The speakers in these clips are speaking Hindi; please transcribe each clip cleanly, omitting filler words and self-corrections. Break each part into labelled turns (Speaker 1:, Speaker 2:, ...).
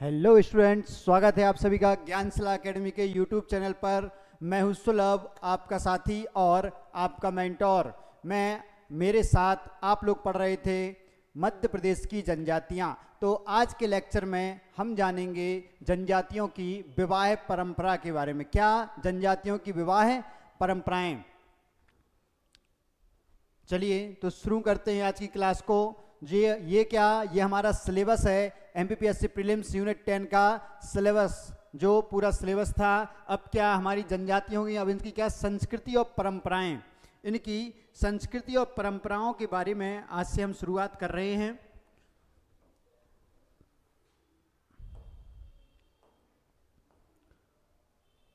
Speaker 1: हेलो स्टूडेंट्स, स्वागत है आप सभी का ज्ञानशिला एकेडमी के यूट्यूब चैनल पर। मैं हूं सुलभ, आपका साथी और आपका मेंटोर। मेरे साथ आप लोग पढ़ रहे थे मध्य प्रदेश की जनजातियां। तो आज के लेक्चर में हम जानेंगे जनजातियों की विवाह परंपरा के बारे में। क्या जनजातियों की विवाह परंपराएं। चलिए तो शुरू करते हैं आज की क्लास को। ये हमारा सिलेबस है, एमपीपीएससी प्रीलिम्स यूनिट 10 का सिलेबस, जो पूरा सिलेबस था। अब क्या हमारी जनजातियां होंगी, अब इनकी क्या संस्कृति और परंपराएं, इनकी संस्कृति और परंपराओं के बारे में आज से हम शुरुआत कर रहे हैं।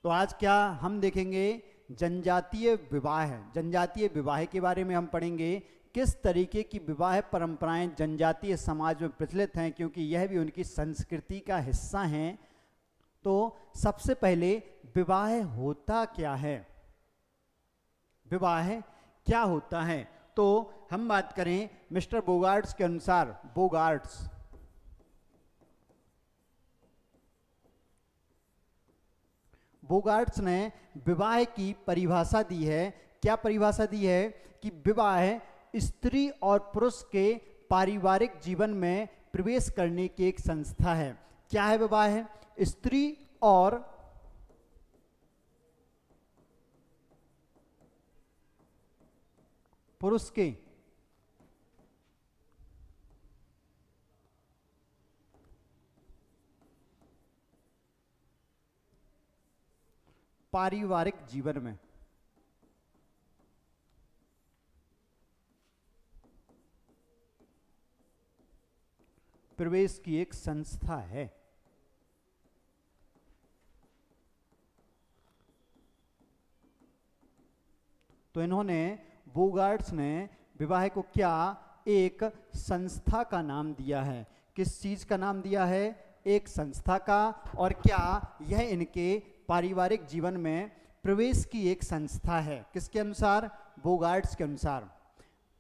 Speaker 1: तो आज क्या हम देखेंगे, जनजातीय विवाह है। जनजातीय विवाह के बारे में हम पढ़ेंगे, किस तरीके की विवाह परंपराएं जनजातीय समाज में प्रचलित हैं, क्योंकि यह भी उनकी संस्कृति का हिस्सा हैं। तो सबसे पहले विवाह होता क्या है, विवाह क्या होता है। तो हम बात करें मिस्टर बोगार्ट्स के अनुसार, बोगार्ट्स ने विवाह की परिभाषा दी है। क्या परिभाषा दी है कि विवाह स्त्री और पुरुष के पारिवारिक जीवन में प्रवेश करने की एक संस्था है। क्या है विवाह? स्त्री और पुरुष के पारिवारिक जीवन में प्रवेश की एक संस्था है। तो इन्होंने, बोगार्ट्स ने विवाह को क्या एक संस्था का नाम दिया है। किस चीज का नाम दिया है? एक संस्था का। और क्या यह इनके पारिवारिक जीवन में प्रवेश की एक संस्था है। किसके अनुसार? बोगार्ट्स के अनुसार।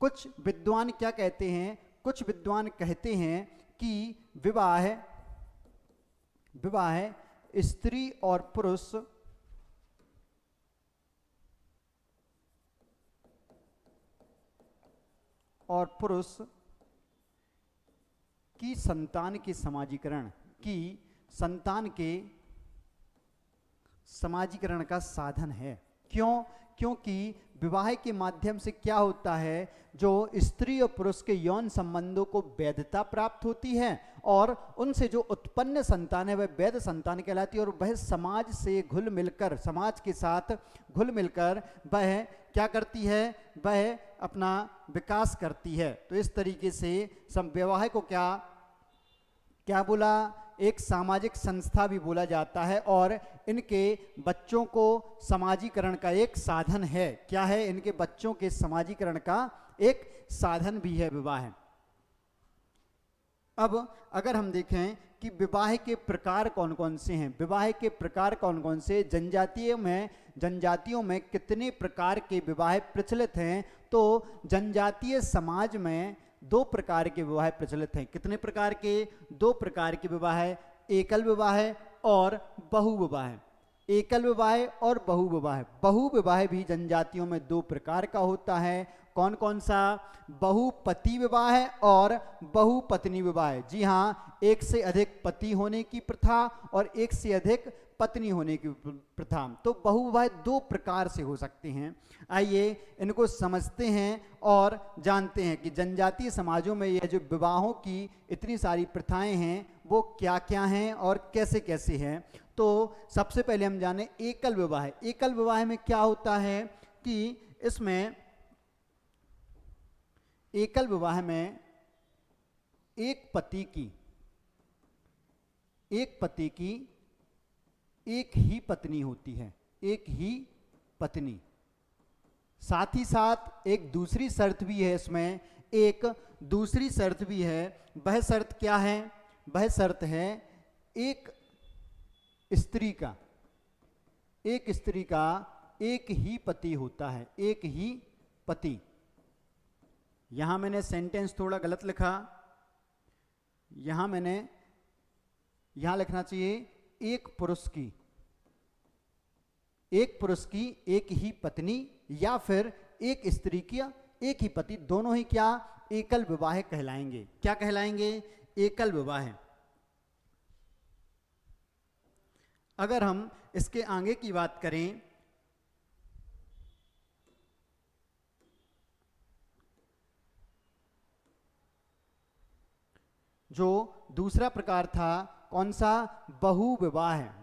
Speaker 1: कुछ विद्वान क्या कहते हैं? कुछ विद्वान कहते हैं कि विवाह स्त्री और पुरुष की संतान के समाजीकरण का साधन है। क्यों? क्योंकि विवाह के माध्यम से क्या होता है, जो स्त्री और पुरुष के यौन संबंधों को वैधता प्राप्त होती है और उनसे जो उत्पन्न संतान है वह वैध संतान कहलाती है, और वह समाज से घुल मिलकर, समाज के साथ घुल मिलकर वह क्या करती है, वह अपना विकास करती है। तो इस तरीके से विवाह को क्या बोला? एक सामाजिक संस्था भी बोला जाता है, और इनके बच्चों को समाजीकरण का एक साधन है। क्या है? इनके बच्चों के समाजीकरण का एक साधन भी है विवाह। अब अगर हम देखें कि विवाह के प्रकार कौन कौन से हैं, विवाह के प्रकार कौन कौन से, जनजातियों में कितने प्रकार के विवाह प्रचलित हैं, तो जनजातीय समाज में 2 प्रकार के विवाह प्रचलित हैं। कितने प्रकार के? 2 प्रकार के विवाह, एकल विवाह और बहु विवाह। एकल विवाह और बहु विवाह। बहु विवाह भी जनजातियों में 2 प्रकार का होता है। कौन कौन सा? बहुपति विवाह और बहुपत्नी विवाह। जी हाँ, एक से अधिक पति होने की प्रथा और एक से अधिक पत्नी होने की प्रथा। तो बहुविवाह 2 प्रकार से हो सकते हैं। आइए इनको समझते हैं और जानते हैं कि जनजातीय समाजों में यह जो विवाहों की इतनी सारी प्रथाएं हैं वो क्या क्या हैं और कैसे कैसे हैं। तो सबसे पहले हम जाने एकल विवाह। एकल विवाह में क्या होता है कि इसमें, एकल विवाह में एक पति की एक ही पत्नी होती है, एक ही पत्नी। साथ ही साथ एक दूसरी शर्त भी है, इसमें एक दूसरी शर्त भी है। वह शर्त क्या है? वह शर्त है एक स्त्री का एक ही पति होता है, एक ही पति। यहां मैंने सेंटेंस थोड़ा गलत लिखा, यहां मैंने यहां लिखना चाहिए एक पुरुष की एक ही पत्नी, या फिर एक स्त्री की एक ही पति, दोनों ही क्या एकल विवाह कहलाएंगे। क्या कहलाएंगे? एकल विवाह। अगर हम इसके आगे की बात करें, जो दूसरा प्रकार था कौन सा? बहुविवाह है।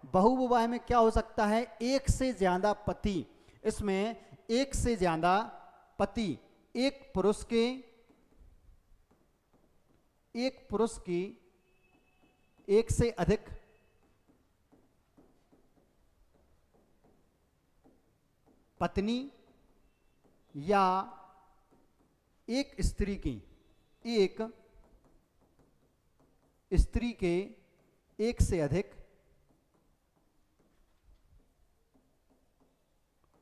Speaker 1: बहुविवाह में क्या हो सकता है? एक से ज्यादा पति। इसमें एक से ज्यादा पति, एक पुरुष की एक से अधिक पत्नी, या एक स्त्री के एक से अधिक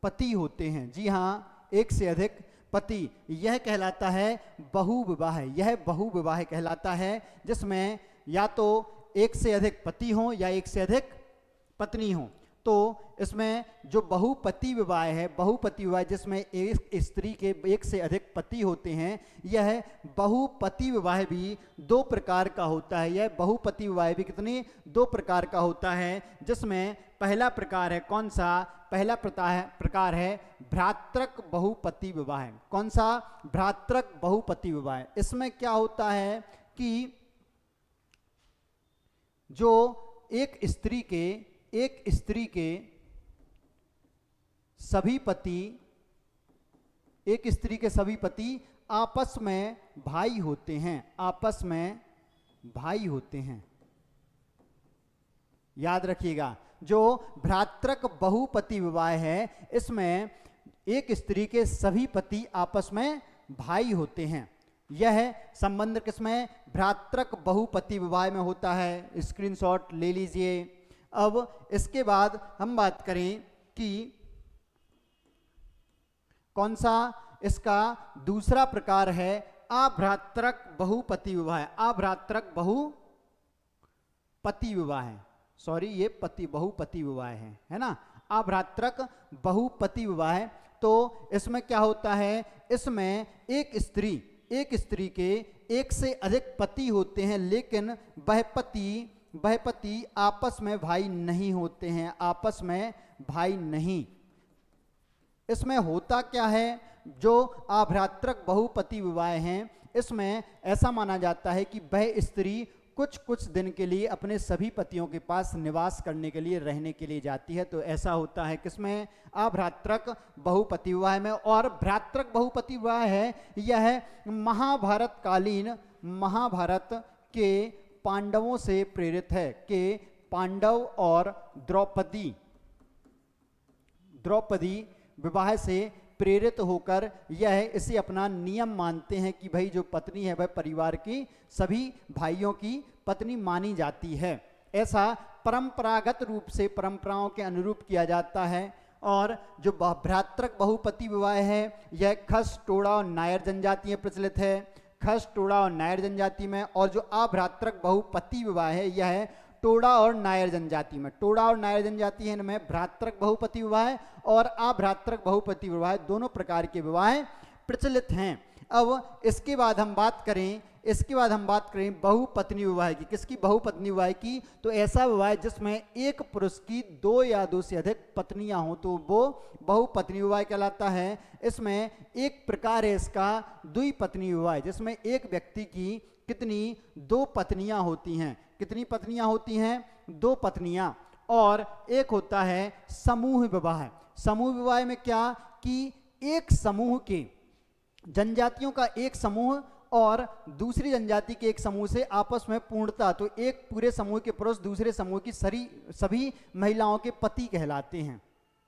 Speaker 1: पति होते हैं। जी हां, एक से अधिक पति, यह कहलाता है बहुविवाह। यह बहुविवाह कहलाता है, जिसमें या तो एक से अधिक पति हो या एक से अधिक पत्नी हो। तो इसमें जो बहुपति विवाह है, बहुपति विवाह जिसमें एक स्त्री के एक से अधिक पति होते हैं, यह बहुपति विवाह भी दो प्रकार का होता है। यह बहुपति विवाह भी कितने? दो प्रकार का होता है, जिसमें पहला प्रकार है कौन सा? पहला प्रकार है भ्रातृक बहुपति विवाह। कौन सा? भ्रातृक बहुपति विवाह। इसमें क्या होता है कि जो एक स्त्री के सभी पति आपस में भाई होते हैं। याद रखिएगा, जो भ्रातृक बहुपति विवाह है, इसमें एक स्त्री के सभी पति आपस में भाई होते हैं। यह संबंध किसमें? भ्रातृक बहुपति विवाह में होता है। स्क्रीनशॉट ले लीजिए। अब इसके बाद हम बात करें कि कौन सा इसका दूसरा प्रकार है? अभ्रातृक बहुपति विवाह। अभ्रातृक बहुपति विवाह, सॉरी ये बहुपति विवाह है ना। अभ्रातृक बहुपति विवाह। तो इसमें क्या होता है? इसमें एक स्त्री के एक से अधिक पति होते हैं, लेकिन वह पति आपस में भाई नहीं होते हैं, आपस में भाई नहीं। इसमें होता क्या है? जो अभ्रातृक बहुपति विवाह हैं, इसमें ऐसा माना जाता है कि वह स्त्री कुछ दिन के लिए अपने सभी पतियों के पास निवास करने के लिए, रहने के लिए जाती है। तो ऐसा होता है किसमें? अभ्रातृक बहुपति विवाह में। और भ्रातृक बहुपति विवाह है, यह महाभारत के पांडवों से प्रेरित है, कि पांडव और द्रौपदी विवाह से प्रेरित होकर यह इसे अपना नियम मानते हैं कि भाई जो पत्नी है वह परिवार की सभी भाइयों की पत्नी मानी जाती है। ऐसा परंपरागत रूप से परंपराओं के अनुरूप किया जाता है। और जो भ्रातृक बहुपति विवाह है, यह खस, टोड़ा और नायर जनजाति में प्रचलित है। खस, टोड़ा और नायर जनजाति में। और जो अभ्रातृक बहुपति विवाह है, यह टोड़ा और नायर जनजाति में। टोड़ा और नायर जनजाति है, इनमें भ्रातृक बहुपति विवाह और अभ्रातृक बहुपति विवाह दोनों प्रकार के विवाह प्रचलित हैं। अब इसके बाद हम बात करें बहुपत्नी विवाह की। किसकी? बहुपत्नी विवाह की। तो ऐसा विवाह जिसमें एक पुरुष की दो या दो से अधिक पत्नियां हो, तो वो बहुपत्नी विवाह कहलाता है। इसमें एक प्रकार है इसका द्विपत्नी विवाह, जिसमें एक व्यक्ति की कितनी? दो पत्नियां होती हैं। कितनी पत्नियां होती हैं? दो पत्नियां। और एक होता है समूह विवाह। समूह विवाह में क्या? कि एक समूह के जनजातियों का एक समूह और दूसरी जनजाति के एक समूह से आपस में पूर्णता, तो एक पूरे समूह के पुरुष दूसरे समूह की सभी महिलाओं के पति कहलाते हैं।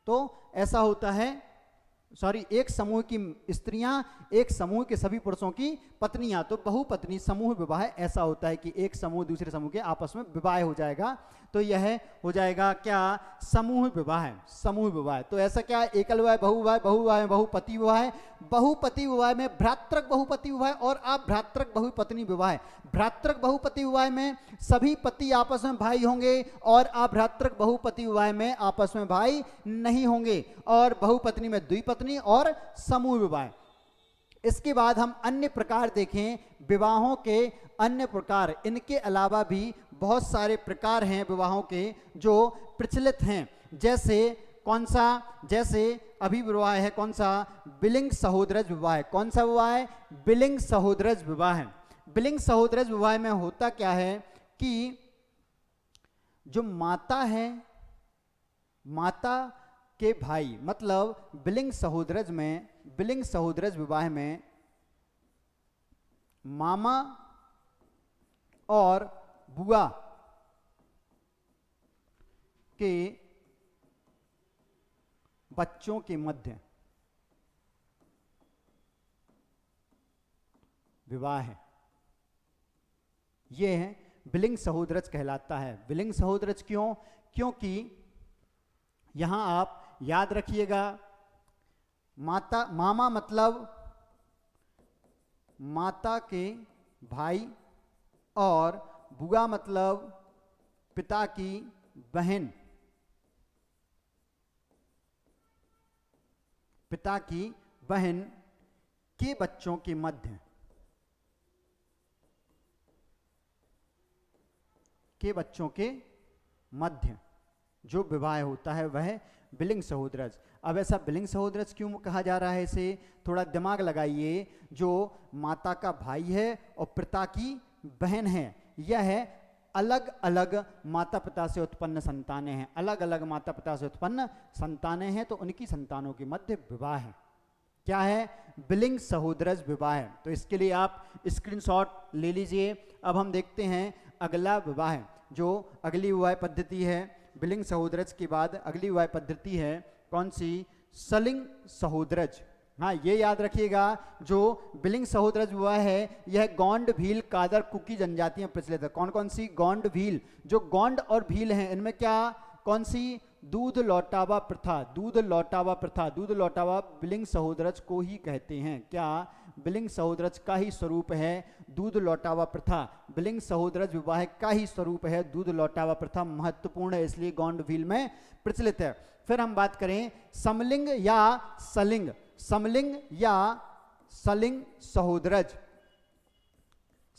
Speaker 1: तो ऐसा होता है सॉरी, एक समूह की स्त्रियां एक समूह के सभी पुरुषों की पत्नियां, तो बहुपत्नी समूह विवाह ऐसा होता है कि एक समूह दूसरे समूह के आपस में विवाह हो जाएगा, तो यह हो जाएगा क्या, समूह विवाह। समूह विवाह तो ऐसा क्या, एकल विवाह, बहुविवाह, बहुविवाह में बहुपति विवाह, बहुपति विवाह में भ्रातृक बहुपति विवाह और अभ्रातृक बहुपत्नी विवाह। भ्रातृक बहुपति विवाह में सभी पति आपस में भाई होंगे और अभ्रातृक बहुपति विवाह में आपस में भाई नहीं होंगे, और बहुपत्नी में द्विपत्नी और समूह विवाह। इसके बाद हम अन्य प्रकार देखें, विवाहों के अन्य प्रकार, इनके अलावा भी बहुत सारे प्रकार हैं विवाहों के जो प्रचलित हैं। जैसे कौन सा, जैसे अभी विवाह है कौन सा, बिलिंग सहोदरज विवाह। कौन सा विवाह है, बिलिंग सहोदरज विवाह है। बिलिंग सहोदरज विवाह में होता क्या है कि जो माता है, माता के भाई, मतलब बिलिंग सहोदरज में, बिलिंग सहोदरज विवाह में मामा और बुआ के बच्चों के मध्य विवाह है, यह है बिलिंग सहोदरज कहलाता है। बिलिंग सहोदरज क्यों, क्योंकि यहां आप याद रखिएगा, माता, मामा मतलब माता के भाई और बुआ मतलब पिता की बहन, पिता की बहन के बच्चों के मध्य, के बच्चों के मध्य जो विवाह होता है वह बिलिंग सहोदरज। अब ऐसा बिलिंग सहोदरज क्यों कहा जा रहा है, इसे थोड़ा दिमाग लगाइए। जो माता का भाई है और पिता की बहन है, यह अलग अलग माता पिता से उत्पन्न संतानें हैं, अलग अलग माता पिता से उत्पन्न संतानें हैं, तो उनकी संतानों के मध्य विवाह है। क्या है, बिलिंग सहोदरज विवाह है। तो इसके लिए आप स्क्रीनशॉट ले लीजिए। अब हम देखते हैं अगला विवाह, जो अगली विवाह पद्धति है बिलिंग सहोदरज के बाद अगली विवाह पद्धति है कौन सी, सलिंग सहोदरज। हाँ, ये याद रखिएगा, जो बिलिंग सहोदरज विवाह है यह गोंड, भील, कादर, कुकी जनजाति में प्रचलित है। कौन कौन सी, गोंड, भील। जो गोंड और भील हैं इनमें क्या, कौन सी, दूध लौटावा प्रथा। दूध लौटावा प्रथा, दूध लौटावा बिलिंग सहोदरज को ही कहते हैं। क्या, बिलिंग सहोदरज का ही स्वरूप है दूध लौटावा प्रथा। बिलिंग सहोदरज विवाह का ही स्वरूप है दूध लौटावा प्रथा, महत्वपूर्ण है, इसलिए गोंड भील में प्रचलित है। फिर हम बात करें समलिंग या सलिंग, समलिंग या सलिंग सहोदरज,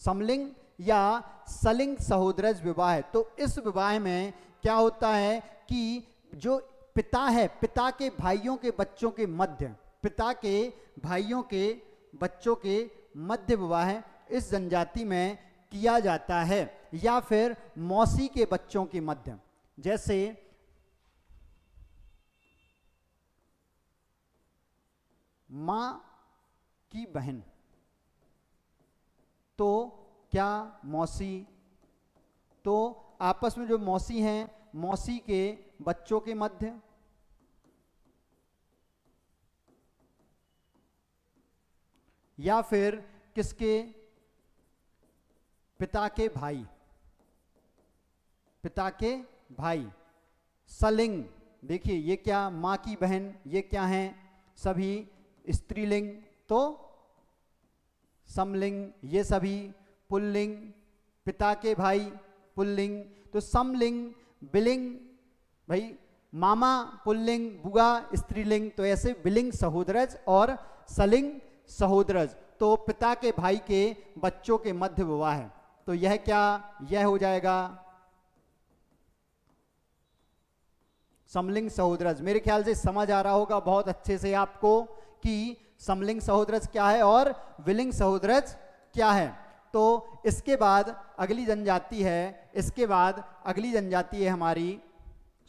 Speaker 1: समलिंग या सलिंग सहोदरज विवाह। तो इस विवाह में क्या होता है कि जो पिता है, पिता के भाइयों के बच्चों के मध्य, पिता के भाइयों के बच्चों के मध्य विवाह इस जनजाति में किया जाता है, या फिर मौसी के बच्चों के मध्य, जैसे मां की बहन, तो क्या मौसी, तो आपस में जो मौसी हैं, मौसी के बच्चों के मध्य, या फिर किसके, पिता के भाई, पिता के भाई। सलिंग, देखिए ये क्या, मां की बहन, ये क्या हैं, सभी स्त्रीलिंग, तो समलिंग, ये सभी पुल्लिंग, पिता के भाई पुल्लिंग, तो समलिंग, बिलिंग भाई मामा पुल्लिंग, बुआ स्त्रीलिंग, तो ऐसे बिलिंग सहोदरज और सलिंग सहोदरज। तो पिता के भाई के बच्चों के मध्य विवाह है, तो यह क्या, यह हो जाएगा समलिंग सहोदरज। मेरे ख्याल से समझ आ रहा होगा बहुत अच्छे से आपको कि समलिंग सहोदरज क्या है और बिलिंग सहोदरज क्या है। तो इसके बाद अगली जनजाति है, इसके बाद अगली जनजाति है हमारी,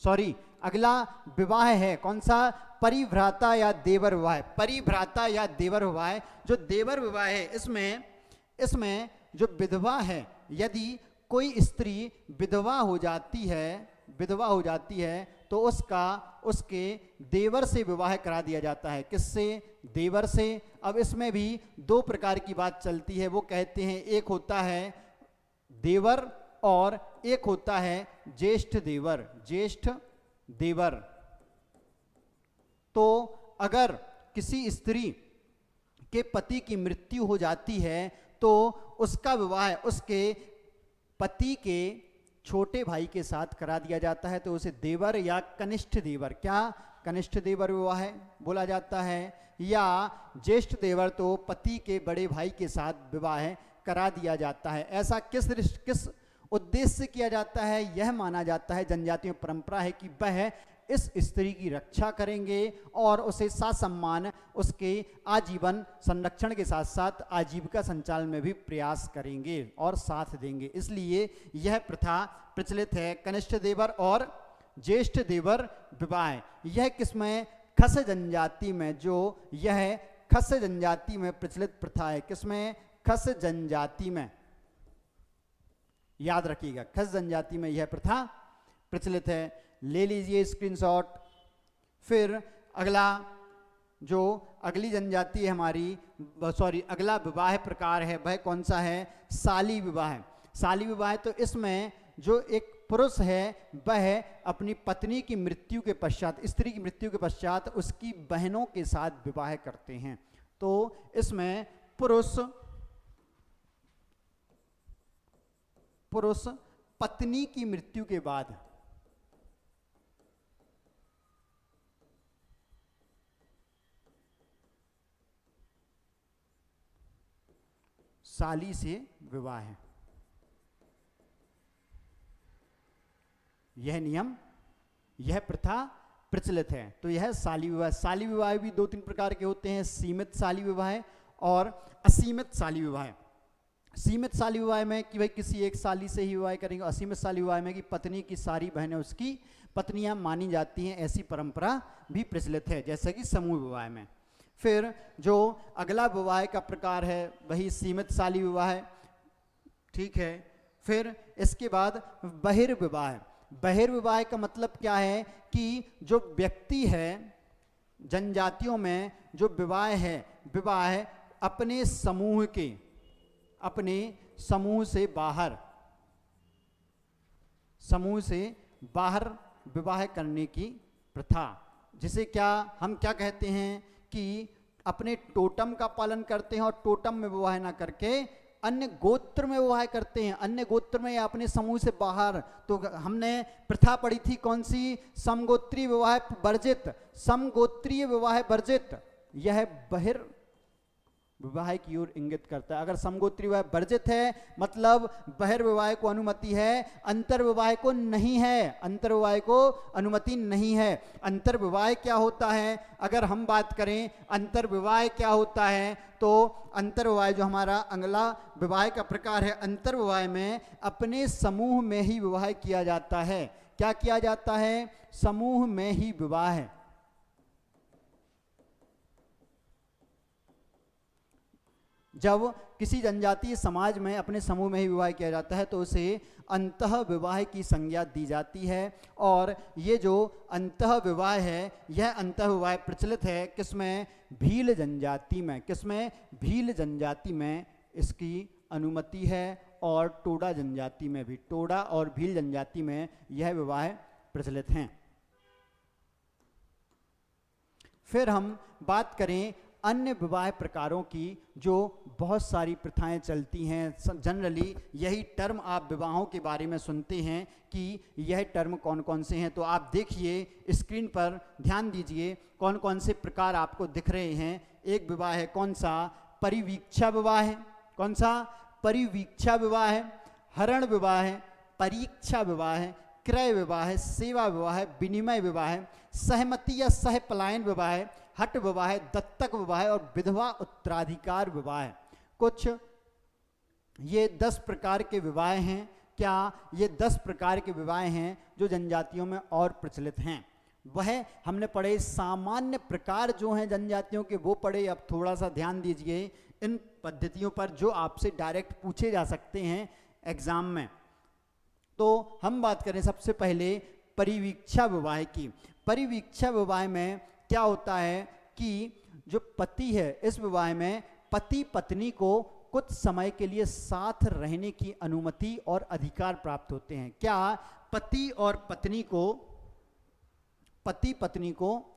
Speaker 1: सॉरी अगला विवाह है कौन सा, परिभ्राता या देवर विवाह। परिभ्राता या देवर विवाह, जो देवर विवाह है इसमें जो विधवा है, यदि कोई स्त्री विधवा हो जाती है, विधवा हो जाती है, तो तो उसके देवर से विवाह करा दिया जाता है। किससे? देवर से। अब इसमें भी दो प्रकार की बात चलती है। वो कहते हैं एक होता है देवर और एक होता है ज्येष्ठ देवर। ज्येष्ठ देवर। तो अगर किसी स्त्री के पति की मृत्यु हो जाती है तो उसका विवाह उसके पति के छोटे भाई के साथ करा दिया जाता है, तो उसे देवर या कनिष्ठ देवर, क्या कनिष्ठ देवर विवाह बोला जाता है, या ज्येष्ठ देवर तो पति के बड़े भाई के साथ विवाह करा दिया जाता है। ऐसा किस उद्देश्य से किया जाता है? यह माना जाता है, जनजातियों में परंपरा है कि वह इस स्त्री की रक्षा करेंगे और उसे ससम्मान उसके आजीवन संरक्षण के साथ साथ आजीविका संचालन में भी प्रयास करेंगे और साथ देंगे। इसलिए यह प्रथा प्रचलित है, कनिष्ठ देवर और ज्येष्ठ देवर विवाह। यह किसमें? खस जनजाति में। जो यह खस जनजाति में प्रचलित प्रथा है। किसमें? खस जनजाति में। याद रखिएगा, खस जनजाति में यह प्रथा प्रचलित है। ले लीजिए स्क्रीनशॉट। फिर अगला जो अगली जनजाति है हमारी, अगला विवाह प्रकार है वह कौन सा है? साली विवाह। साली विवाह, तो इसमें जो एक पुरुष है वह अपनी पत्नी की मृत्यु के पश्चात, स्त्री की मृत्यु के पश्चात उसकी बहनों के साथ विवाह करते हैं। तो इसमें पुरुष पत्नी की मृत्यु के बाद साली से विवाह है। यह नियम, यह प्रथा प्रचलित है। तो यह साली विवाह। साली विवाह भी दो तीन प्रकार के होते हैं, सीमित साली विवाह और असीमित साली विवाह। सीमित साली विवाह में कि भाई किसी एक साली से ही विवाह करेंगे। असीमित साली विवाह में कि पत्नी की सारी बहनें उसकी पत्नियां मानी जाती हैं, ऐसी परंपरा भी प्रचलित है, जैसे कि समूह विवाह में। फिर जो अगला विवाह का प्रकार है वही सीमित साली विवाह है, ठीक है। फिर इसके बाद बहिर्विवाह। बहिर्विवाह का मतलब क्या है कि जो व्यक्ति है, जनजातियों में जो विवाह है, विवाह अपने समूह के, अपने समूह से बाहर विवाह करने की प्रथा, जिसे क्या हम क्या कहते हैं कि अपने टोटम का पालन करते हैं और टोटम में विवाह ना करके अन्य गोत्र में विवाह करते हैं, अन्य गोत्र में या अपने समूह से बाहर। तो हमने प्रथा पढ़ी थी कौन सी? समगोत्रीय विवाह वर्जित। समगोत्रीय विवाह वर्जित, यह बहिर्विवाह की ओर इंगित करता है। अगर समगोत्रीय विवाह वर्जित है मतलब बहिर्विवाह को अनुमति है, अंतर्विवाह को नहीं है, अंतर्विवाह को अनुमति नहीं है। अंतर्विवाह क्या होता है? अगर हम बात करें अंतर्विवाह क्या होता है, तो अंतर्विवाह जो हमारा अगला विवाह का प्रकार है, अंतर्विवाह में अपने समूह में ही विवाह किया जाता है। क्या किया जाता है? समूह में ही विवाह। जब किसी जनजातीय समाज में अपने समूह में ही विवाह किया जाता है तो उसे अंतः विवाह की संज्ञा दी जाती है। और ये जो अंतः विवाह है, यह अंतः विवाह प्रचलित है किसमें? भील जनजाति में। किसमें? भील जनजाति में इसकी अनुमति है और टोडा जनजाति में भी। टोडा और भील जनजाति में यह विवाह प्रचलित हैं। फिर हम बात करें अन्य विवाह प्रकारों की, जो बहुत सारी प्रथाएं चलती हैं। जनरली यही टर्म आप विवाहों के बारे में सुनते हैं कि यह टर्म कौन कौन से हैं। तो आप देखिए स्क्रीन पर, ध्यान दीजिए कौन कौन से प्रकार आपको दिख रहे हैं। एक विवाह है कौन सा? परिवीक्षा विवाह है। कौन सा? परिवीक्षा विवाह है। हरण विवाह है, परीक्षा विवाह है, क्रय विवाह है, सेवा विवाह है, विनिमय विवाह है, सहमति या सह पलायन विवाह है, हट विवाह है, दत्तक विवाह है और विधवा उत्तराधिकार विवाह है। कुछ ये 10 प्रकार के विवाह हैं। क्या ये 10 प्रकार के विवाह हैं जो जनजातियों में और प्रचलित हैं? वह हमने पढ़े। सामान्य प्रकार जो हैं जनजातियों के वो पढ़े। अब थोड़ा सा ध्यान दीजिए इन पद्धतियों पर जो आपसे डायरेक्ट पूछे जा सकते हैं एग्जाम में। तो हम बात करें सबसे पहले परिवीक्षा विवाह की। परिवीक्षा विवाह में क्या होता है कि जो पति है, इस विवाह में पति पत्नी को कुछ समय के लिए साथ रहने की अनुमति और अधिकार प्राप्त होते हैं। क्या पति पत्नी को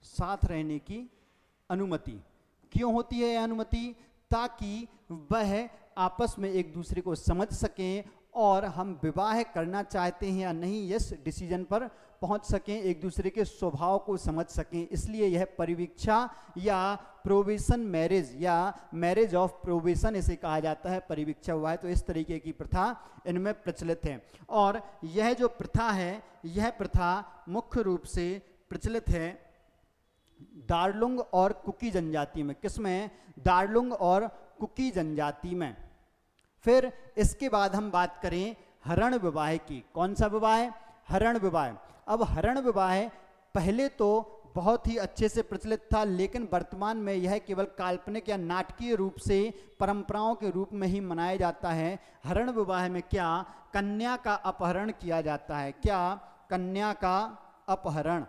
Speaker 1: साथ रहने की अनुमति क्यों होती है? यह अनुमति ताकि वह आपस में एक दूसरे को समझ सकें और हम विवाह करना चाहते हैं या नहीं इस डिसीजन पर पहुंच सकें, एक दूसरे के स्वभाव को समझ सकें। इसलिए यह परिवीक्षा या प्रोबेशन मैरिज या मैरिज ऑफ प्रोबेशन इसे कहा जाता है, परिवीक्षा विवाह। तो इस तरीके की प्रथा इनमें प्रचलित है। और यह जो प्रथा है, यह प्रथा मुख्य रूप से प्रचलित है दार्लुंग और कुकी जनजाति में। किसमें? दार्लुंग और कुकी जनजाति में। फिर इसके बाद हम बात करें हरण विवाह की। कौन सा विवाह? हरण विवाह। अब हरण विवाह पहले तो बहुत ही अच्छे से प्रचलित था, लेकिन वर्तमान में यह केवल काल्पनिक या नाटकीय रूप से परंपराओं के रूप में ही मनाया जाता है। हरण विवाह में क्या कन्या का अपहरण किया जाता है? क्या कन्या का अपहरण,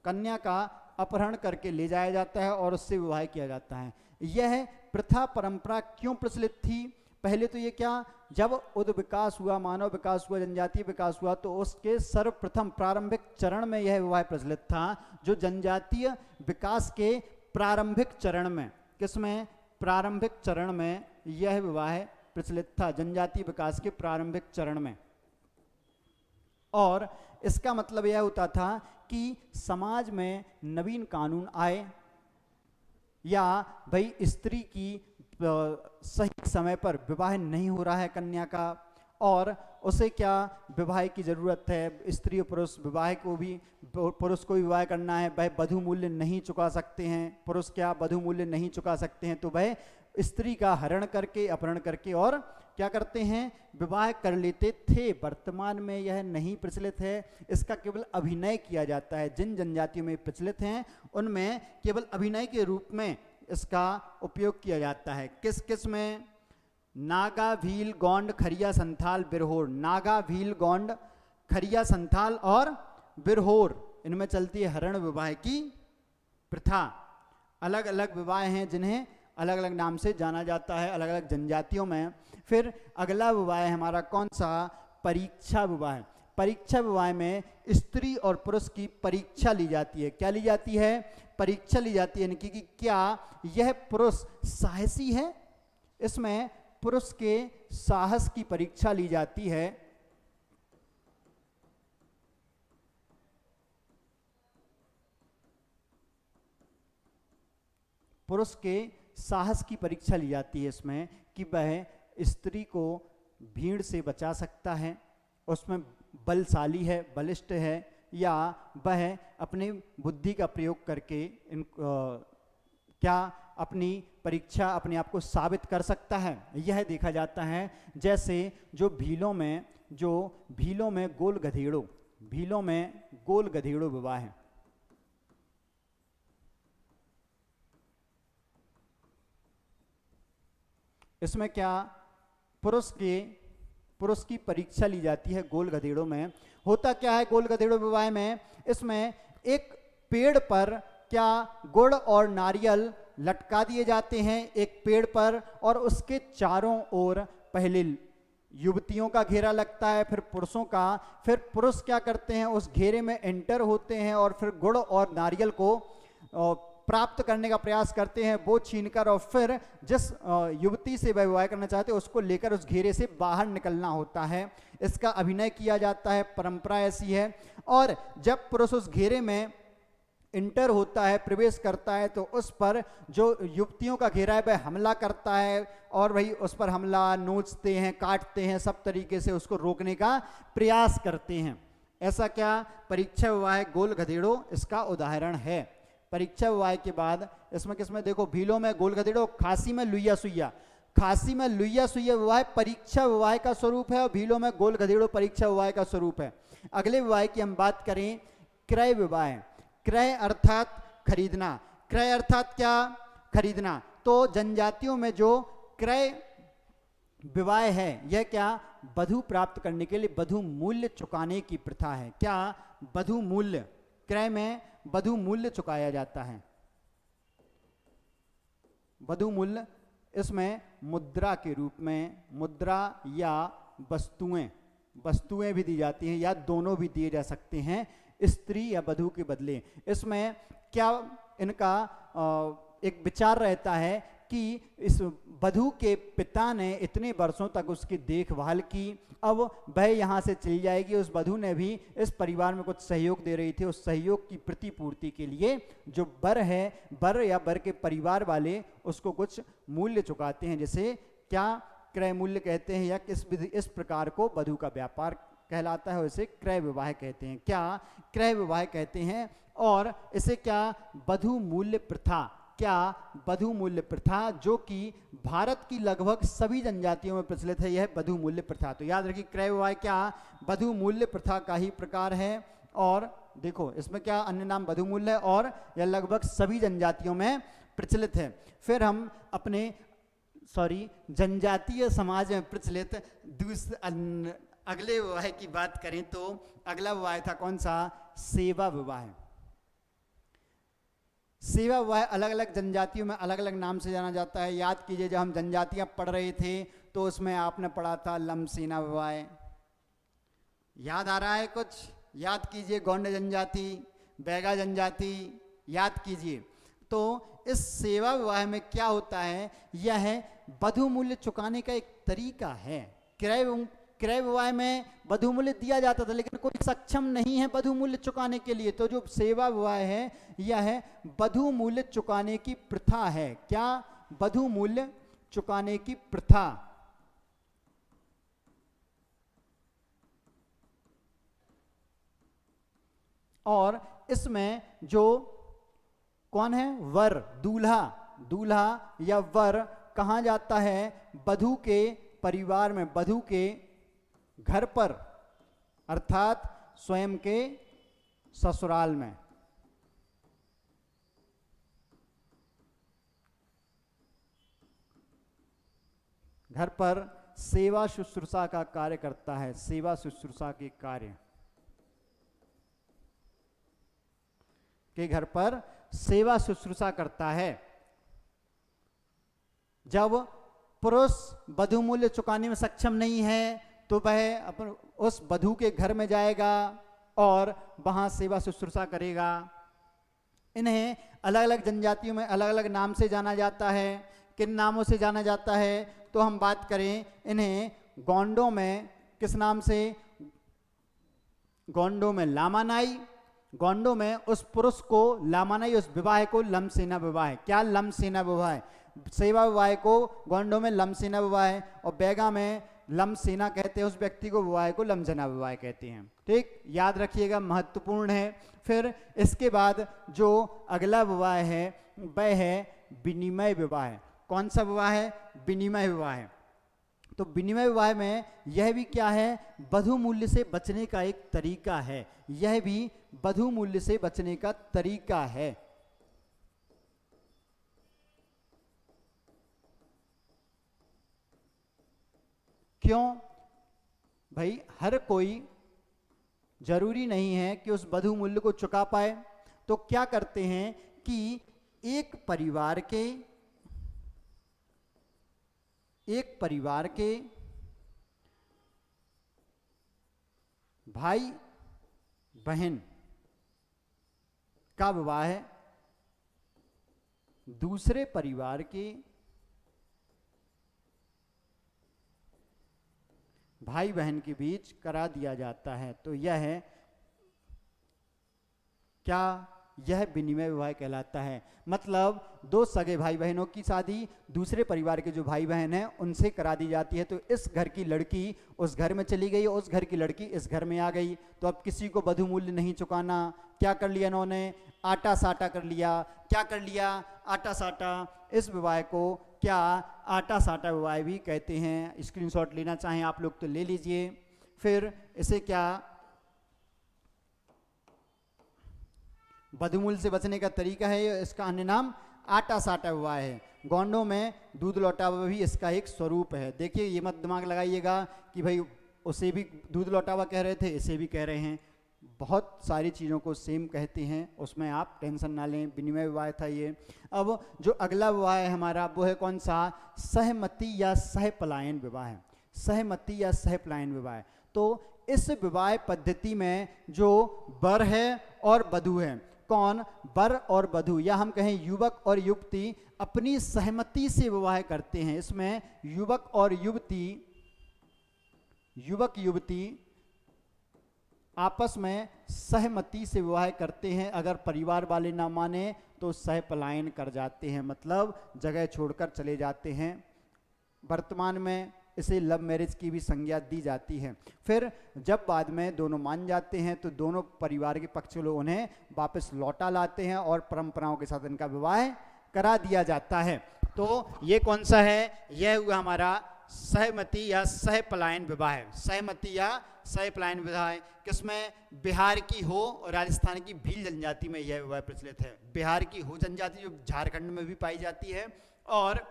Speaker 1: कन्या का अपहरण करके ले जाया जाता है और उससे विवाह किया जाता है। यह प्रथा परंपरा क्यों प्रचलित थी? पहले तो ये क्या, जब उद विकास हुआ, मानव विकास हुआ, जनजातीय विकास हुआ, तो उसके सर्वप्रथम प्रारंभिक चरण में यह विवाह प्रचलित था। जो जनजातीय विकास के प्रारंभिक चरण में, किसमें? प्रारंभिक चरण में यह विवाह प्रचलित था, जनजातीय विकास के प्रारंभिक चरण में। और इसका मतलब यह होता था कि समाज में नवीन कानून आए या भाई स्त्री की सही समय पर विवाह नहीं हो रहा है कन्या का, और उसे क्या विवाह की ज़रूरत है, स्त्री और पुरुष विवाह को भी, पुरुष को भी विवाह करना है, वह वधु मूल्य नहीं चुका सकते हैं, पुरुष क्या वधु मूल्य नहीं चुका सकते हैं, तो वह स्त्री का हरण करके, अपहरण करके और क्या करते हैं, विवाह कर लेते थे। वर्तमान में यह नहीं प्रचलित है, इसका केवल अभिनय किया जाता है। जिन जनजातियों में प्रचलित हैं उनमें केवल अभिनय के रूप में इसका उपयोग किया जाता है। किस किस में? नागा, भील, गोंड, खरिया, संथाल, बिरहोर। नागा, भील, गोंड, खरिया, संथाल और बिरहोर, इनमें चलती है हरण विवाह की प्रथा। अलग अलग विवाह हैं जिन्हें अलग अलग नाम से जाना जाता है अलग अलग जनजातियों में। फिर अगला विवाह है हमारा कौन सा? परीक्षा विवाह। परीक्षा विवाह में स्त्री और पुरुष की परीक्षा ली जाती है। क्या ली जाती है? परीक्षा ली जाती है, यानी कि क्या यह पुरुष साहसी है? इसमें पुरुष के साहस की परीक्षा ली जाती है। पुरुष के साहस की परीक्षा ली जाती है इसमें कि वह स्त्री को भीड़ से बचा सकता है, उसमें बलशाली है, बलिष्ठ है, या वह अपनी बुद्धि का प्रयोग करके क्या अपनी परीक्षा, अपने आप को साबित कर सकता है, यह देखा जाता है। जैसे जो भीलों में गोल गधेड़ो विवाह है। इसमें क्या पुरुष की परीक्षा ली जाती है गोल गधेड़ों में। होता क्या है गोल गधेड़ो विवाह में? इसमें एक पेड़ पर क्या गुड़ और नारियल लटका दिए जाते हैं एक पेड़ पर, और उसके चारों ओर पहले युवतियों का घेरा लगता है, फिर पुरुषों का। फिर पुरुष क्या करते हैं, उस घेरे में एंटर होते हैं और फिर गुड़ और नारियल को प्राप्त करने का प्रयास करते हैं, वो छीनकर, और फिर जिस युवती से वह विवाह करना चाहते हैं उसको लेकर उस घेरे से बाहर निकलना होता है। इसका अभिनय किया जाता है, परंपरा ऐसी है। और जब पुरुष उस घेरे में इंटर होता है, प्रवेश करता है, तो उस पर जो युवतियों का घेरा है वह हमला करता है, और वही उस पर हमला, नोचते हैं, काटते हैं, सब तरीके से उसको रोकने का प्रयास करते हैं। ऐसा क्या परीक्षा विवाह गोल गधेड़ो इसका उदाहरण है। परीक्षा विवाह के बाद इसमें किसमें देखो, भीलों में गोल गधेड़ो, खासी में लुइया सुइया। खासी में लुइया सुइया विवाह परीक्षा विवाह का स्वरूप है और भीलों में गोल गधेड़ो परीक्षा विवाह का स्वरूप है। अगले विवाह की हम बात करें, क्रय विवाह। क्रय अर्थात खरीदना। क्रय अर्थात क्या? खरीदना। तो जनजातियों में जो क्रय विवाह है यह क्या? वधु प्राप्त करने के लिए वधु मूल्य चुकाने की प्रथा है। क्या? वधु मूल्य। क्रय में वधु मूल्य चुकाया जाता है। वधु मूल्य, इसमें मुद्रा के रूप में, मुद्रा या वस्तुएं भी दी जाती हैं या दोनों भी दिए जा सकते हैं स्त्री या वधु के बदले। इसमें क्या इनका एक विचार रहता है कि इस वधु के पिता ने इतने वर्षों तक उसकी देखभाल की, अब वह यहाँ से चली जाएगी। उस वधु ने भी इस परिवार में कुछ सहयोग दे रही थी, उस सहयोग की प्रतिपूर्ति के लिए जो वर है, वर या वर के परिवार वाले उसको कुछ मूल्य चुकाते हैं, जिसे क्या क्रय मूल्य कहते हैं या किस विधि, इस प्रकार को वधु का व्यापार कहलाता है, उसे क्रय विवाह कहते हैं। क्या? क्रय विवाह कहते हैं। और इसे क्या? वधु मूल्य प्रथा। क्या? वधु मूल्य प्रथा, जो कि भारत की लगभग सभी जनजातियों में प्रचलित है, यह वधु मूल्य प्रथा। तो याद रखिए, क्रय विवाह क्या? वधु मूल्य प्रथा का ही प्रकार है। और देखो इसमें क्या अन्य नाम वधु मूल्य है और यह लगभग सभी जनजातियों में प्रचलित है। फिर हम अपने जनजातीय समाज में प्रचलित अगले विवाह की बात करें तो अगला विवाह था कौन सा? सेवा विवाह। सेवा विवाह अलग अलग जनजातियों में अलग अलग नाम से जाना जाता है। याद कीजिए, जब हम जनजातियां पढ़ रहे थे तो उसमें आपने पढ़ा था लमसेना विवाह। याद आ रहा है कुछ? याद कीजिए, गोंड जनजाति, बैगा जनजाति, याद कीजिए। तो इस सेवा विवाह में क्या होता है? यह वधु मूल्य चुकाने का एक तरीका है। क्रय विवाह में वधु मूल्य दिया जाता था, लेकिन कोई सक्षम नहीं है वधु मूल्य चुकाने के लिए। तो जो सेवा विवाह है यह वधु मूल्य चुकाने की प्रथा है। क्या? वधु मूल्य चुकाने की प्रथा। और इसमें जो कौन है? वर, दूल्हा या वर कहाँ जाता है? वधु के परिवार में, वधु के घर पर, अर्थात स्वयं के ससुराल में। घर पर सेवा शुश्रूषा का कार्य करता है, सेवा शुश्रूषा के कार्य के घर पर सेवा शुश्रूषा करता है। जब पुरुष वधु मूल्य चुकाने में सक्षम नहीं है तो वह अपन उस वधु के घर में जाएगा और वहां सेवा शुश्रूषा करेगा। इन्हें अलग अलग जनजातियों में अलग अलग नाम से जाना जाता है। किन नामों से जाना जाता है? तो हम बात करें, इन्हें गोंडों में किस नाम से? गोंडों में लामानाई। गोंडों में उस पुरुष को लामानाई, उस विवाह को लमसेना विवाह। क्या? लमसेना विवाह। सेवा विवाह को गोंडों में लमसेना विवाह और बैगा में लमसेना कहते हैं उस व्यक्ति को, विवाह को लमसेना विवाह कहते हैं। ठीक, याद रखिएगा, महत्वपूर्ण है। फिर इसके बाद जो अगला विवाह है वह है विनिमय विवाह। कौन सा विवाह है? विनिमय विवाह। तो विनिमय विवाह में यह भी क्या है? वधु मूल्य से बचने का एक तरीका है। यह भी वधु मूल्य से बचने का तरीका है। क्यों भाई? हर कोई जरूरी नहीं है कि उस वधु मूल्य को चुका पाए। तो क्या करते हैं कि एक परिवार के भाई बहन का विवाह है दूसरे परिवार के भाई बहन के बीच करा दिया जाता है। तो यह है क्या? यह विनिमय विवाह कहलाता है। मतलब दो सगे भाई बहनों की शादी दूसरे परिवार के जो भाई बहन हैं उनसे करा दी जाती है। तो इस घर की लड़की उस घर में चली गई, उस घर की लड़की इस घर में आ गई, तो अब किसी को वधु मूल्य नहीं चुकाना। क्या कर लिया इन्होंने? आटा साटा कर लिया। क्या कर लिया? आटा साटा। इस विवाह को क्या आटा साटा विवाह भी कहते हैं। स्क्रीनशॉट लेना चाहें आप लोग तो ले लीजिए। फिर इसे क्या, बदमूल से बचने का तरीका है, इसका अन्य नाम आटा साटा विवाह है। गौंडों में दूध लौटावा भी इसका एक स्वरूप है। देखिए ये मत दिमाग लगाइएगा कि भाई उसे भी दूध लौटावा कह रहे थे, इसे भी कह रहे हैं, बहुत सारी चीज़ों को सेम कहते हैं, उसमें आप टेंशन ना लें। विनिमय विवाह था ये। अब जो अगला विवाह है हमारा वो है कौन सा, सहमति या सहपलायन विवाह है। सहमति या सहपलायन विवाह। तो इस विवाह पद्धति में जो वर है और वधू है, कौन, वर और वधू, या हम कहें युवक और युवती अपनी सहमति से विवाह करते हैं। इसमें युवक और युवती, युवक युवती आपस में सहमति से विवाह करते हैं। अगर परिवार वाले ना माने तो सहपलायन कर जाते हैं, मतलब जगह छोड़कर चले जाते हैं। वर्तमान में इसे लव मैरिज की भी संज्ञा दी जाती है। फिर जब बाद में दोनों मान जाते हैं तो दोनों परिवार के पक्ष लोग उन्हें वापस लौटा लाते हैं और परंपराओं के साथ इनका विवाह करा दिया जाता है। तो ये कौन सा है, यह हुआ हमारा सहमति या सहपलायन विवाह। सहमति या सहपलायन विवाह किसमें, बिहार की हो और राजस्थान की भील जनजाति में यह विवाह प्रचलित है। बिहार की हो जनजाति जो झारखंड में भी पाई जाती है, और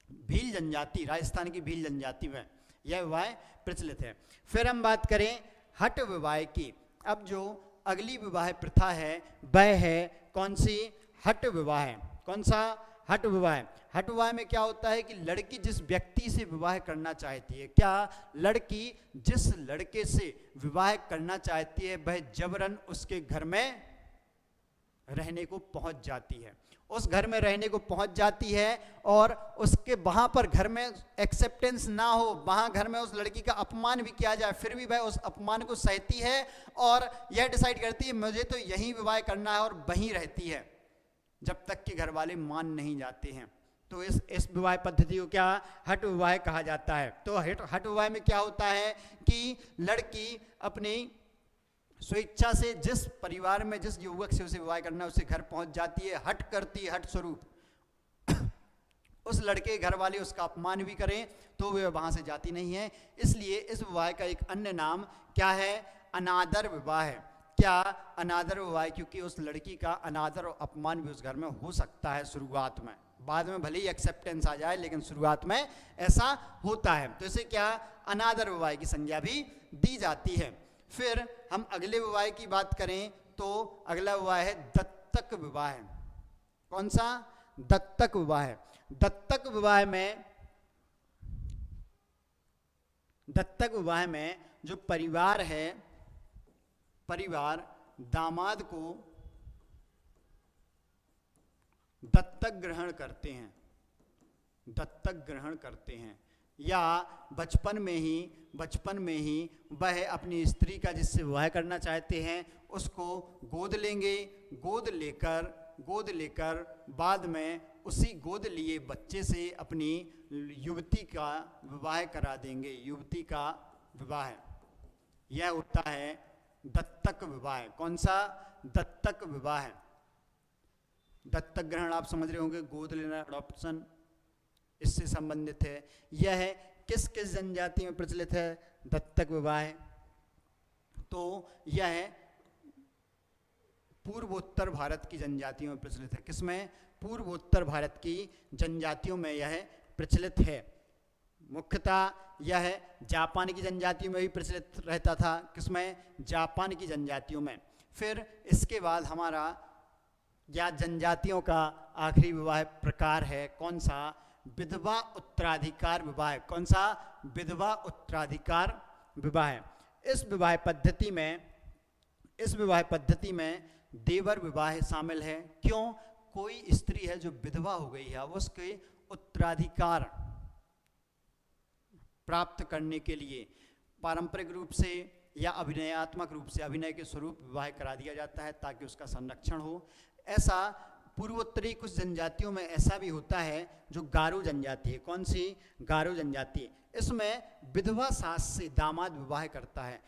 Speaker 1: भील जनजाति, राजस्थान की भील जनजाति में यह विवाह प्रचलित है। फिर हम बात करें हट विवाह की। अब जो अगली विवाह प्रथा है वह है कौन सी, हट विवाह। कौन सा, हट विवाह। हट विवाह में क्या होता है कि लड़की जिस व्यक्ति से विवाह करना चाहती है, क्या लड़की जिस लड़के से विवाह करना चाहती है वह जबरन उसके घर में रहने को पहुंच जाती है। उस घर में रहने को पहुंच जाती है और उसके वहां पर घर में एक्सेप्टेंस ना हो, वहां घर में उस लड़की का अपमान भी किया जाए, फिर भी वह उस अपमान को सहती है और यह डिसाइड करती है मुझे तो यहीं विवाह करना है, और वहीं रहती है जब तक कि घर वाले मान नहीं जाते हैं। तो इस विवाह पद्धति को क्या, हट विवाह कहा जाता है। तो हट विवाह में क्या होता है कि लड़की अपनी स्वेच्छा से जिस परिवार में जिस युवक से उसे विवाह करना है उसे घर पहुंच जाती है, हट करती है, हट स्वरूप उस लड़के घर वाले उसका अपमान भी करें तो वे वहां से जाती नहीं है। इसलिए इस विवाह का एक अन्य नाम क्या है, अनादर विवाह है। क्या, अनादर विवाह, क्योंकि उस लड़की का अनादर और अपमान भी उस घर में हो सकता है शुरुआत में, बाद में भले ही एक्सेप्टेंस आ जाए लेकिन शुरुआत में ऐसा होता है। तो इसे क्या, अनादर विवाह की संज्ञा भी दी जाती है। फिर हम अगले विवाह की बात करें तो अगला विवाह है दत्तक विवाह। कौन सा, दत्तक विवाह। दत्तक विवाह में, दत्तक विवाह में जो परिवार है, परिवार दामाद को दत्तक ग्रहण करते हैं, दत्तक ग्रहण करते हैं, या बचपन में ही वह अपनी स्त्री का जिससे विवाह करना चाहते हैं उसको गोद लेंगे। गोद लेकर बाद में उसी गोद लिए बच्चे से अपनी युवती का विवाह करा देंगे। युवती का विवाह, यह होता है दत्तक विवाह। कौन सा, दत्तक विवाह। दत्तक ग्रहण आप समझ रहे होंगे, गोद लेना, अडॉप्शन, इससे संबंधित है। यह किस किस जनजाति में प्रचलित है, दत्तक विवाह। तो यह पूर्वोत्तर भारत की जनजातियों में प्रचलित है। किसमें, पूर्वोत्तर भारत की जनजातियों में यह प्रचलित है। मुख्यतः यह जापान की जनजातियों में भी प्रचलित रहता था। किसमें, जापान की जनजातियों में। फिर इसके बाद हमारा या जनजातियों का आखिरी विवाह प्रकार है कौन सा, विधवा उत्तराधिकार विवाह। कौन सा, विधवा उत्तराधिकार विवाह। इस विवाह पद्धति में देवर विवाह शामिल है। क्यों, कोई स्त्री है जो विधवा हो गई है, उसके उत्तराधिकार प्राप्त करने के लिए पारंपरिक रूप से या अभिनयात्मक रूप से, अभिनय के स्वरूप विवाह करा दिया जाता है ताकि उसका संरक्षण हो। ऐसा पूर्वोत्तरी कुछ जनजातियों में ऐसा भी होता है जो गारो जनजाति है। कौन सी, गारो जनजाति। इसमें विधवा सास से दामाद विवाह करता है।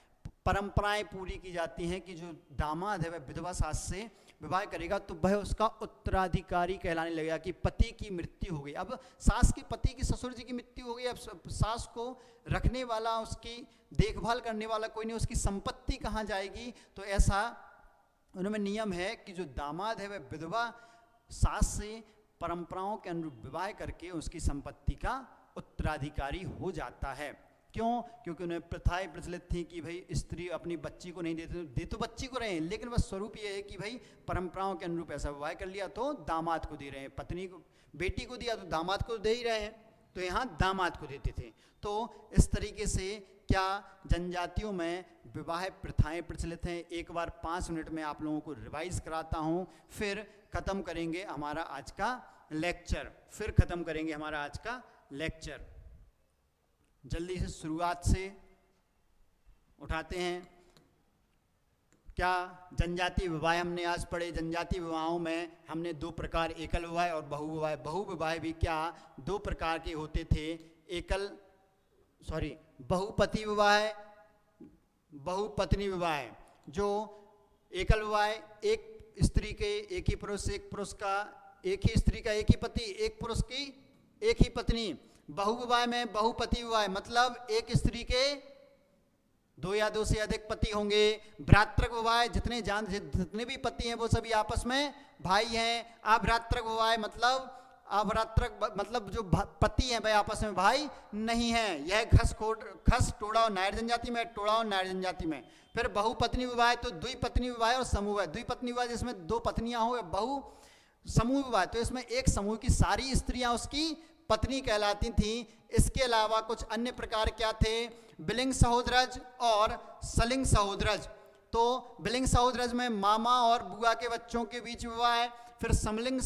Speaker 1: परंपराएं पूरी की जाती हैं कि जो दामाद है वह विधवा सास से विवाह करेगा तो वह उसका उत्तराधिकारी कहलाने लगेगा कि पति की मृत्यु हो गई। अब सास के पति की ससुर जी की मृत्यु हो गई, अब सास को रखने वाला, उसकी देखभाल करने वाला कोई नहीं, उसकी संपत्ति कहाँ जाएगी? तो ऐसा उनमें नियम है कि जो दामाद है वह विधवा सास से परंपराओं के अनुरूप विवाह करके उसकी संपत्ति का उत्तराधिकारी हो जाता है। क्यों? क्योंकि उन्हें प्रथाएं प्रचलित थी कि भाई स्त्री अपनी बच्ची को नहीं देते, दे तो बच्ची को रहे हैं, लेकिन बस स्वरूप ये है कि भाई परंपराओं के अनुरूप ऐसा विवाह कर लिया तो दामाद को दे रहे हैं, पत्नी को, बेटी को दिया तो दामाद को दे ही रहे हैं, तो यहाँ दामाद को देते थे। तो इस तरीके से क्या जनजातियों में विवाह प्रथाएं प्रचलित हैं। एक बार 5 मिनट में आप लोगों को रिवाइज कराता हूँ, फिर ख़त्म करेंगे हमारा आज का लेक्चर। जल्दी से शुरुआत से उठाते हैं। क्या जनजातीय विवाह हमने आज पढ़े। जनजातीय विवाहों में हमने 2 प्रकार, एकल विवाह और बहुविवाह। बहुविवाह भी क्या 2 प्रकार के होते थे, बहुपति विवाह, बहुपत्नी विवाह। जो एकल विवाह, एक स्त्री के एक ही पुरुष, एक पुरुष का एक ही स्त्री का एक ही पति, एक पुरुष की एक ही पत्नी। बहुविवाह में बहुपति विवाह मतलब एक स्त्री के 2 या 2 से अधिक पति होंगे। भ्रातृक विवाह, जितने भी पति हैं वो सभी आपस में भाई हैं। अभ्रातृक विवाह मतलब जो पति हैं वह आपस में भाई नहीं हैं। यह खस टोड़ा और नायर जनजाति में, टोड़ा और नायर जनजाति में। फिर बहुपत्नी विवाह तो द्विपत्नी विवाह और समूह विवाह। द्विपत्नी विवाह जिसमें 2 पत्नियां हो, बहु समूह विवाह तो इसमें एक समूह की सारी स्त्रियां उसकी पत्नी कहलाती थी। इसके अलावा कुछ अन्य प्रकार क्या थे, बिलिंग सहोदरज और सलिंग सहोदरज। तो बिलिंग सहोदरज में मामा और बुआ के बच्चों के बीच विवाह है। फिर सलिंग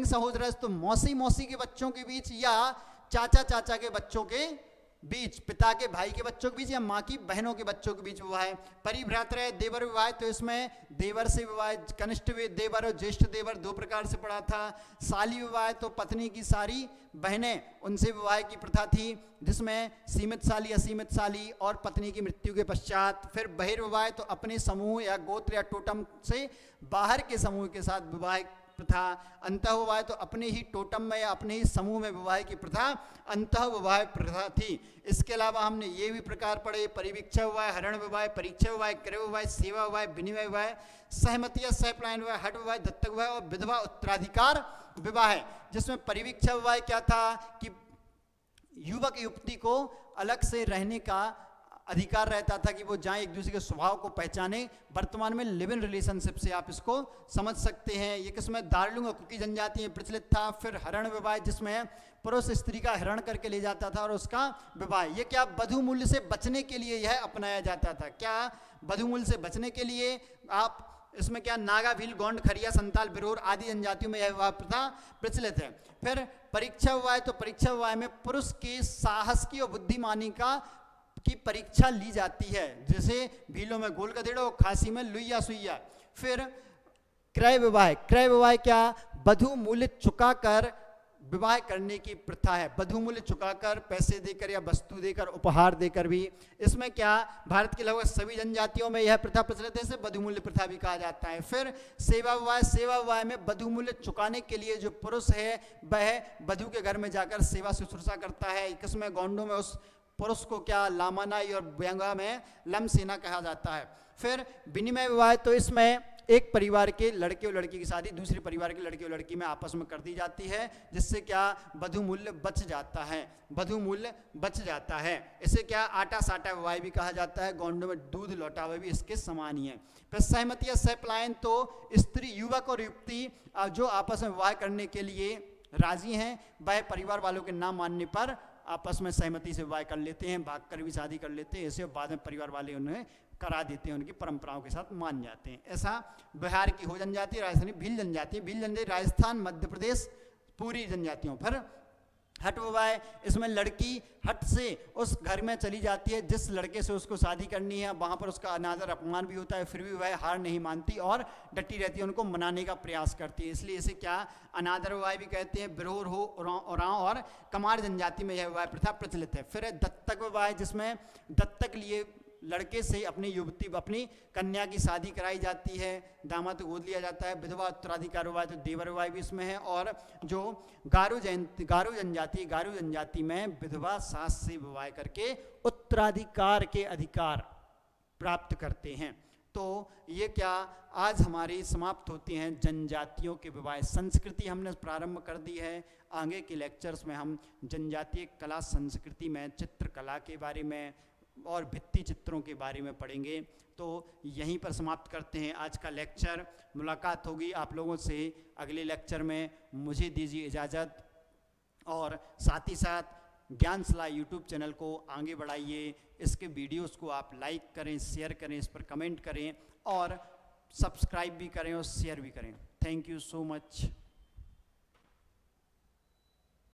Speaker 1: सहोदरज तो मौसी के बच्चों के बीच या चाचा के बच्चों के बीच, पिता के भाई के बच्चों के बीच या माँ की बहनों के बच्चों के बीच विवाह है। परिभ्रातृ देवर विवाह तो इसमें देवर से विवाह, कनिष्ठ देवर और ज्येष्ठ देवर 2 प्रकार से पड़ा था। साली विवाह तो पत्नी की सारी बहनें, उनसे विवाह की प्रथा थी, जिसमें सीमित साली, असीमित साली और पत्नी की मृत्यु के पश्चात। फिर बहिर्विवाह तो अपने समूह या गोत्र या टोटम से बाहर के समूह के साथ विवाह प्रथा। अंतः विवाह तो अपने ही टोटम में या अपने ही समूह में विवाह की प्रथा अंतः विवाह प्रथा थी। इसके अलावा हमने ये भी प्रकार पढ़े, परिवीक्षा विवाह, हरण विवाह, परीक्षा विवाह, क्रय विवाह, सेवा विवाह, विनिमय विवाह, सहमति या सहपलायन विवाह, हट विवाह, दत्तक विवाह और विधवा उत्तराधिकार विवाह। जिसमें परिवीक्षा विवाह क्या था कि युवक युवती को अलग से रहने का अधिकार रहता था कि वो जाएं, एक दूसरे के स्वभाव को पहचाने। वर्तमान में लिव इन रिलेशनशिप से आप इसको समझ सकते हैं। ये किसमें दार्लुंग और कुकी जनजाति में प्रचलित था। फिर हरण विवाह जिसमें पुरुष स्त्री का हरण करके ले जाता था और उसका विवाह, ये क्या बधु मूल्य से बचने के लिए यह अपनाया जाता था। क्या बधु मूल्य से बचने के लिए आप इसमें क्या नागा, भील, गोंड, खरिया, संताल, बिरोर आदि जनजातियों में यह विवाह प्रथा प्रचलित है। फिर परीक्षा विवाह तो परीक्षा विवाह में पुरुष के साहस की और बुद्धिमानी की परीक्षा ली जाती है, जैसे भीलों में गोल गधेड़ा और खासी में लुइया सुइया। फिर क्रय विवाह क्या बधु मूल्य चुकाकर विवाह करने की प्रथा है। बधु मूल्य चुकाकर, पैसे देकर या वस्तु देकर, उपहार देकर भी। इसमें क्या भारत के लगभग सभी जनजातियों में यह प्रथा प्रचलित है, इसे बधु मूल्य प्रथा भी कहा जाता है। फिर सेवा विवाह में बधु मूल्य चुकाने के लिए जो पुरुष है वह वधु के घर में जाकर सेवा शुश्रूषा करता है। इसमें गोंडों में उस पुरुष को क्या लामानाई और व्यंगा में लमसेना कहा जाता है। फिर विनिमय विवाह तो इसमें एक परिवार के लड़के और लड़की की शादी दूसरे परिवार के लड़के और लड़की में आपस में कर दी जाती है, जिससे क्या वधु मूल्य बच जाता है। इसे क्या आटा साटा विवाह भी कहा जाता है। गोंडों में दूध लौटावे भी इसके समान ही है। फिर सहमति या सहपलायन तो स्त्री, युवक और युवती जो आपस में विवाह करने के लिए राजी हैं वह परिवार वालों के ना मानने पर आपस में सहमति से विवाह कर लेते हैं, भाग कर भी शादी कर लेते हैं। ऐसे बाद में परिवार वाले उन्हें करा देते हैं, उनकी परंपराओं के साथ मान जाते हैं। ऐसा बिहार की हो जनजाति, राजस्थानी भील जनजाति, राजस्थान, मध्य प्रदेश पूरी जनजातियों। फिर हट विवाह, इसमें लड़की हट से उस घर में चली जाती है जिस लड़के से उसको शादी करनी है, वहाँ पर उसका अनादर अपमान भी होता है, फिर भी वह हार नहीं मानती और डटी रहती है, उनको मनाने का प्रयास करती है। इसलिए इसे क्या अनादर विवाह भी कहते हैं। बिरोर, हो, ओरांव और कमार जनजाति में यह विवाह प्रथा प्रचलित है। फिर दत्तक विवाह जिसमें दत्तक लिए लड़के से अपनी कन्या की शादी कराई जाती है, दामाद को गोद लिया जाता है। विधवा उत्तराधिकार विवाह तो देवर विवाह भी इसमें है। और जो गारो जनजाति में विधवा सास से विवाह करके उत्तराधिकार के अधिकार प्राप्त करते हैं। तो ये क्या आज हमारी समाप्त होती हैं जनजातियों के विवाह संस्कृति हमने प्रारंभ कर दी है। आगे के लेक्चर्स में हम जनजातीय कला संस्कृति में चित्रकला के बारे में और भित्ति चित्रों के बारे में पढ़ेंगे। तो यहीं पर समाप्त करते हैं आज का लेक्चर। मुलाकात होगी आप लोगों से अगले लेक्चर में। मुझे दीजिए इजाज़त और साथ ही साथ ज्ञानशिला यूट्यूब चैनल को आगे बढ़ाइए। इसके वीडियोस को आप लाइक करें, शेयर करें, इस पर कमेंट करें और सब्सक्राइब भी करें और शेयर भी करें। Thank you so much.